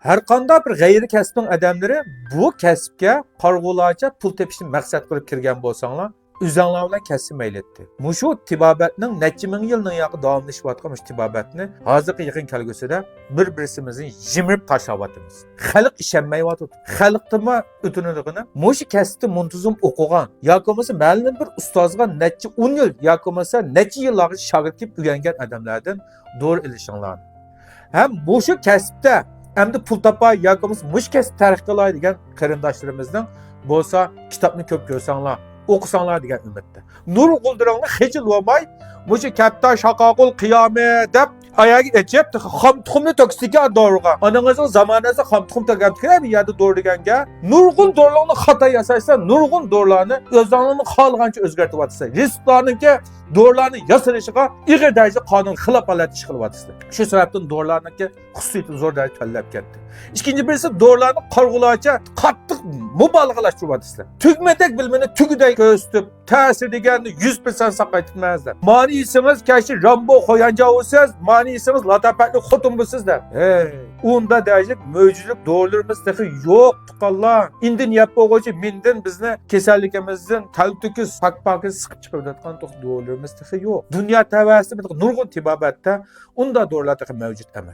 Har qanday bir g'ayri kasbning odamlari bu kasbga qarg'ularcha pul tepishni maqsad qilib kirgan bo'lsanglar, o'zinglar bilan kasmayletdi. Mushu tibobatning necha ming yilning yoqi davomlashayotgan mush tibobatni hozirgi yaqin kelgusida bir-birimizni jimirib tashlayapmiz. Xalq ishonmayapti. Xalqdimi o'tinadigan mush kasbni muntazam o'qigan yoki bo'lmasa ma'lum bir ustozga necha 10 yil yoki bo'lmasa necha yillarga shogird bo'lib o'rgangan odamlardan doğru ilishinglar. Ham mushu kasbda endi pul topay yoki bo'lmasa mush kasb tarix qilay degan qarindoshlarimizning bo'lsa kitobni ko'p ko'rsanglar, o'qisanglar degan umidda. Nurg'uldironglar hechil bo'lmay, mushu katta shaqoqul qiyomat deb ayaga echib, xom tuxumni to'kisga doriga. Onangizning zamonasida xom tuxum to'kib kirib, yerda dori deganga, nurg'un dorilarni xato yasaysa, nurg'un dorilarni o'zlarini xohlagancha o'zgartirib o'tsa. Risklarningki dorilarni yasanishiga ig'ir darajada qonun xilof holat ish qilyapti. Shu sababdan dorilarningki xususiyati zo'r darajada tanlab ketdi. İkinci birisi doğrularını qarg'ularcha qattiq mubolag'alashtiryapti. Tugmadak bilmini tugidek ko'rsatib, ta'sir deganni 100% saqaytmaysiz. Ma'ni ismingiz kashi Rambo qo'yanjavsiz, ma'ni ismingiz latafatli xotin bo'lsizlar. Unda dajik mövcudlik doğrularımız dahi yo'q, tuqqanlar. Indin yap bo'g'ochi mendin bizni kasalligimizdan taltukis pakpakiz siqib chiqarayotgan doğrularımız dahi yo'q. Dunyo tavasida nurg'un tibobatda unda doğrular dahi mavjud emas.